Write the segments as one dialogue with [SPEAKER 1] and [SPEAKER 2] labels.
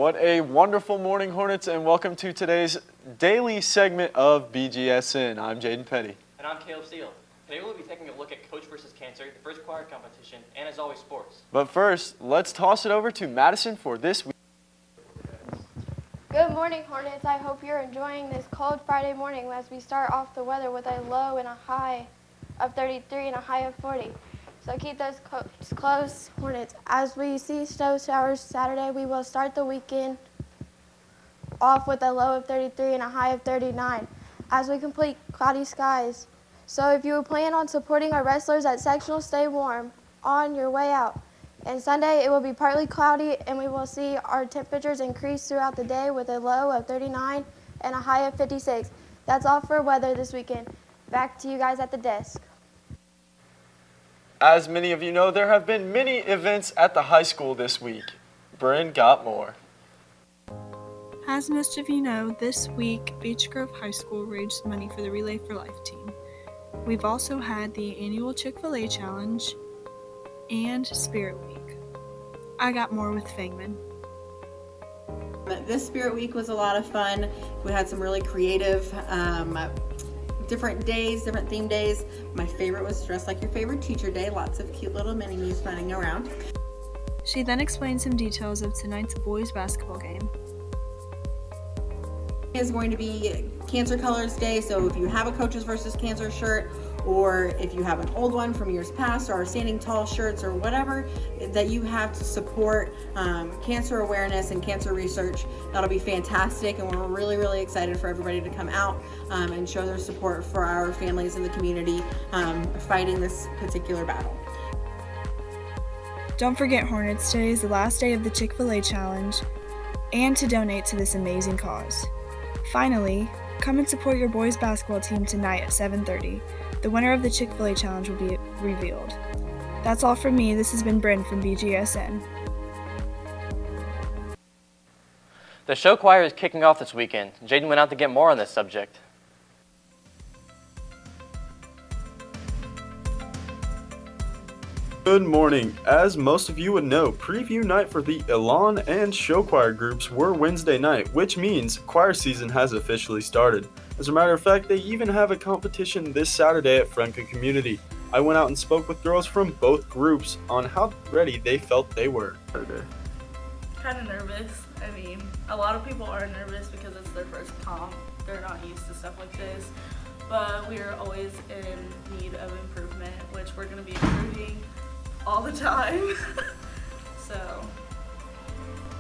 [SPEAKER 1] What a wonderful morning, Hornets, and welcome to today's daily segment of Bgsn. I'm Jaden Petty.
[SPEAKER 2] And I'm Caleb Steele. Today we'll be taking a look at Coach vs. Cancer, the first choir competition, and as always, sports.
[SPEAKER 1] But first, let's toss it over to Madison for this week.
[SPEAKER 3] Good morning, Hornets. I hope you're enjoying this cold Friday morning as we start off the weather with a low and a high of 33 and a high of 40. So keep those coats close, Hornets. As we see snow showers Saturday, we will start the weekend off with a low of 33 and a high of 39 as we complete cloudy skies. So if you plan on supporting our wrestlers at sectional, stay warm on your way out. And Sunday, it will be partly cloudy, and we will see our temperatures increase throughout the day with a low of 39 and a high of 56. That's all for weather this weekend. Back to you guys at the desk.
[SPEAKER 1] As many of you know, there have been many events at the high school this week. Bryn got more.
[SPEAKER 4] As most of you know, this week, Beech Grove High School raised money for the Relay for Life team. We've also had the annual Chick-fil-A Challenge and Spirit Week. I got more with Fangman.
[SPEAKER 5] This Spirit Week was a lot of fun. We had some really creative different days, different theme days. My favorite was Dress Like Your Favorite Teacher Day. Lots of cute little mini-me's running around.
[SPEAKER 4] She then explained some details of tonight's boys basketball game.
[SPEAKER 5] Is going to be Cancer Colors Day, so if you have a Coaches vs. Cancer shirt, or if you have an old one from years past, or our Standing Tall shirts, or whatever that you have to support cancer awareness and cancer research, that'll be fantastic, and we're really, really excited for everybody to come out and show their support for our families in the community fighting this particular battle.
[SPEAKER 4] Don't forget, Hornets, today is the last day of the Chick-fil-A Challenge, and to donate to this amazing cause. Finally, come and support your boys basketball team tonight at 7:30. The winner of the Chick-fil-A Challenge will be revealed. That's all from me. This has been Bryn from Bgsn.
[SPEAKER 2] The show choir is kicking off this weekend. Jaden went out to get more on this subject.
[SPEAKER 1] Good morning. As most of you would know, preview night for the Elan and show choir groups were Wednesday night, which means choir season has officially started. As a matter of fact, they even have a competition this Saturday at Franca Community. I went out and spoke with girls from both groups on how ready they felt they were.
[SPEAKER 6] Kind of nervous. I mean, a lot of people are nervous because it's their first comp. They're not used to stuff like this. But we are always in need of improvement, which we're going to be improving all the time. So,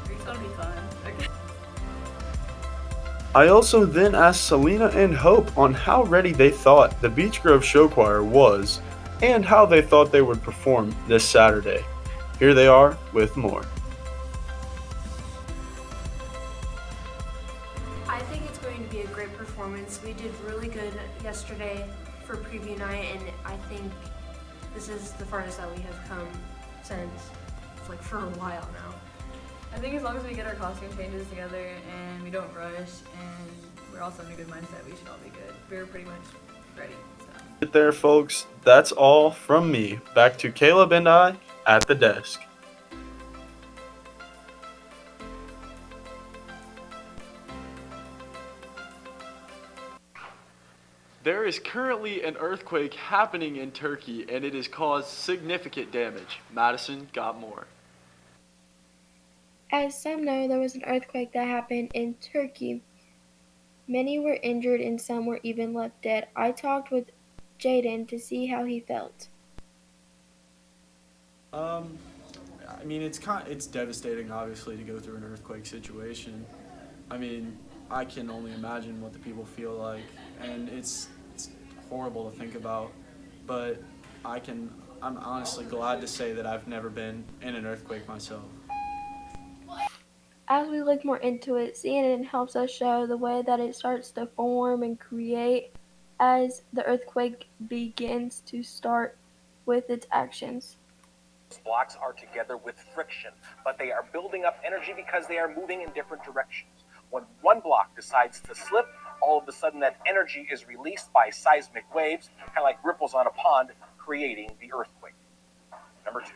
[SPEAKER 6] it's going to be fun. Okay.
[SPEAKER 1] I also then asked Selena and Hope on how ready they thought the Beech Grove Show Choir was and how they thought they would perform this Saturday. Here they are with more.
[SPEAKER 7] I think it's going to be a great performance. We did really good yesterday for preview night, and I think this is the farthest that we have come since, like, for a while now.
[SPEAKER 6] I think as long as we get our costume changes together and we don't rush and we're also in a good mindset, we should all be good. We're pretty much ready. So.
[SPEAKER 1] Right there, folks. That's all from me. Back to Caleb and I at the desk. There is currently an earthquake happening in Turkey, and it has caused significant damage. Madison got more.
[SPEAKER 3] As some know, there was an earthquake that happened in Turkey. Many were injured and some were even left dead. I talked with Jaden to see how he felt.
[SPEAKER 8] I mean, it's devastating, obviously, to go through an earthquake situation. I mean, I can only imagine what the people feel like, and it's horrible to think about. But I'm honestly glad to say that I've never been in an earthquake myself.
[SPEAKER 3] As we look more into it, CNN helps us show the way that it starts to form and create as the earthquake begins to start with its actions.
[SPEAKER 9] Blocks are together with friction, but they are building up energy because they are moving in different directions. When one block decides to slip, all of a sudden that energy is released by seismic waves, kind of like ripples on a pond, creating the earthquake. Number two,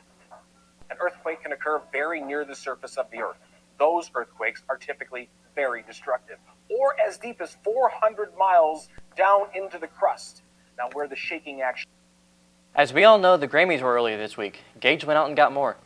[SPEAKER 9] an earthquake can occur very near the surface of the earth. Those earthquakes are typically very destructive, or as deep as 400 miles down into the crust. Now, where the shaking actually...
[SPEAKER 2] As we all know, the Grammys were earlier this week. Gage went out and got more.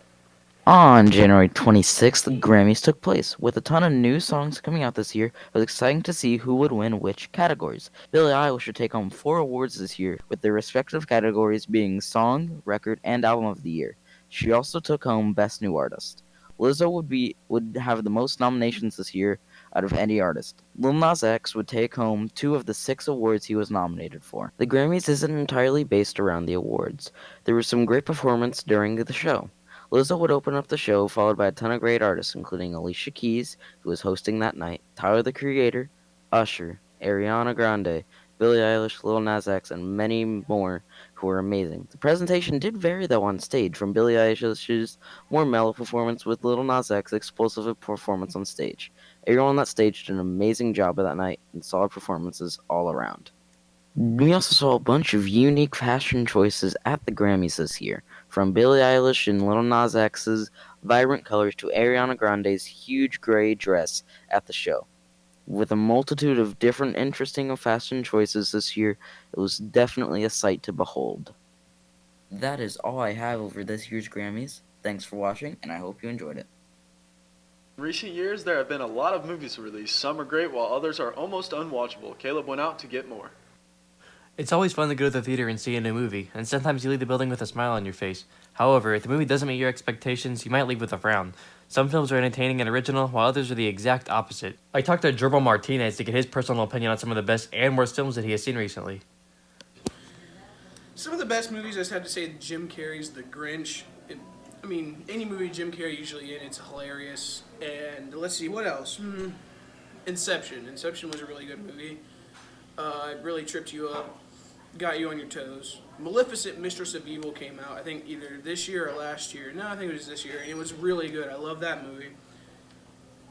[SPEAKER 10] On January 26th, the Grammys took place. With a ton of new songs coming out this year, it was exciting to see who would win which categories. Billie Eilish should take home 4 awards this year, with their respective categories being Song, Record, and Album of the Year. She also took home Best New Artist. Lizzo would have the most nominations this year out of any artist. Lil Nas X would take home 2 of the 6 awards he was nominated for. The Grammys isn't entirely based around the awards. There was some great performance during the show. Lizzo would open up the show, followed by a ton of great artists, including Alicia Keys, who was hosting that night, Tyler the Creator, Usher, Ariana Grande, Billie Eilish, Lil Nas X, and many more who were amazing. The presentation did vary, though, on stage, from Billie Eilish's more mellow performance with Lil Nas X's explosive performance on stage. Everyone on that stage did an amazing job of that night, and solid performances all around. We also saw a bunch of unique fashion choices at the Grammys this year, from Billie Eilish and Lil Nas X's vibrant colors to Ariana Grande's huge gray dress at the show. With a multitude of different interesting fashion choices this year, it was definitely a sight to behold. That is all I have over this year's Grammys. Thanks for watching, and I hope you enjoyed it.
[SPEAKER 1] In recent years, there have been a lot of movies released. Some are great, while others are almost unwatchable. Caleb went out to get more.
[SPEAKER 2] It's always fun to go to the theater and see a new movie, and sometimes you leave the building with a smile on your face. However, if the movie doesn't meet your expectations, you might leave with a frown. Some films are entertaining and original, while others are the exact opposite. I talked to Gerbil Martinez to get his personal opinion on some of the best and worst films that he has seen recently.
[SPEAKER 11] Some of the best movies, I just have to say, Jim Carrey's The Grinch. Any movie Jim Carrey usually in, it's hilarious. And let's see, what else? Inception. Inception was a really good movie. It really tripped you up, got you on your toes. Maleficent, Mistress of Evil came out, I think either this year or last year. No, I think it was this year, and it was really good. I love that movie.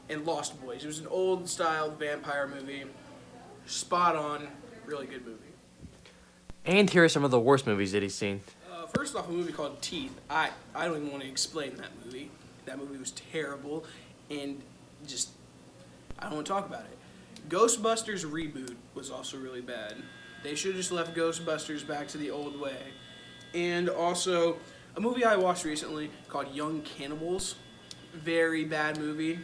[SPEAKER 11] And Lost Boys. It was an old-style vampire movie. Spot on. Really good movie.
[SPEAKER 2] And here are some of the worst movies that he's seen.
[SPEAKER 11] First off, a movie called Teeth. I don't even want to explain that movie. That movie was terrible, and just, I don't want to talk about it. Ghostbusters reboot was also really bad. They should have just left Ghostbusters back to the old way. And also, a movie I watched recently called Young Cannibals. Very bad movie.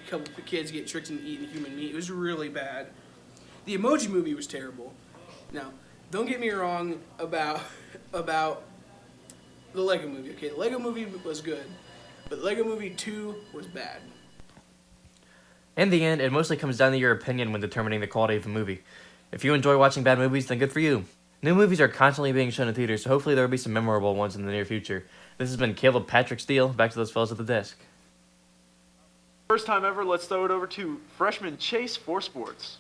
[SPEAKER 11] A couple of kids get tricked into eating human meat. It was really bad. The Emoji Movie was terrible. Now, don't get me wrong about the Lego Movie. Okay, the Lego Movie was good, but Lego Movie 2 was bad.
[SPEAKER 2] In the end, it mostly comes down to your opinion when determining the quality of a movie. If you enjoy watching bad movies, then good for you. New movies are constantly being shown in theaters, so hopefully there will be some memorable ones in the near future. This has been Caleb Patrick Steele. Back to those fellas at the desk.
[SPEAKER 1] First time ever, let's throw it over to freshman Chase for sports.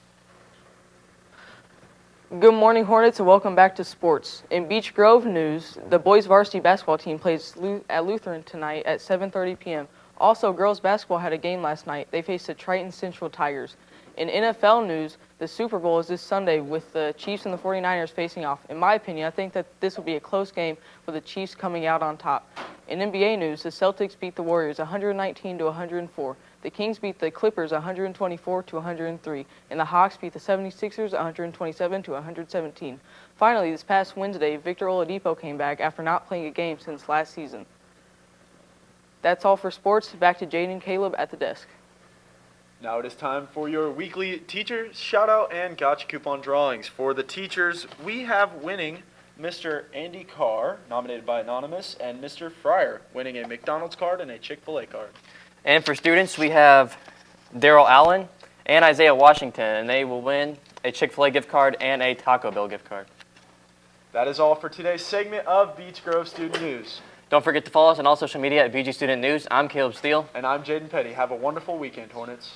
[SPEAKER 12] Good morning, Hornets, and welcome back to sports. In Beech Grove news, the boys varsity basketball team plays at Lutheran tonight at 7:30 p.m. Also, girls basketball had a game last night. They faced the Triton Central Tigers. In NFL news, the Super Bowl is this Sunday with the Chiefs and the 49ers facing off. In my opinion, I think that this will be a close game with the Chiefs coming out on top. In NBA news, the Celtics beat the Warriors 119-104. The Kings beat the Clippers 124-103. And the Hawks beat the 76ers 127-117. Finally, this past Wednesday, Victor Oladipo came back after not playing a game since last season. That's all for sports. Back to Jaden and Caleb at the desk.
[SPEAKER 1] Now it is time for your weekly teacher shout-out and gotcha coupon drawings. For the teachers, we have winning Mr. Andy Carr, nominated by Anonymous, and Mr. Fryer, winning a McDonald's card and a Chick-fil-A card.
[SPEAKER 2] And for students, we have Daryl Allen and Isaiah Washington, and they will win a Chick-fil-A gift card and a Taco Bell gift card.
[SPEAKER 1] That is all for today's segment of Beech Grove Student News.
[SPEAKER 2] Don't forget to follow us on all social media at BG Student News. I'm Caleb Steele.
[SPEAKER 1] And I'm Jaden Petty. Have a wonderful weekend, Hornets.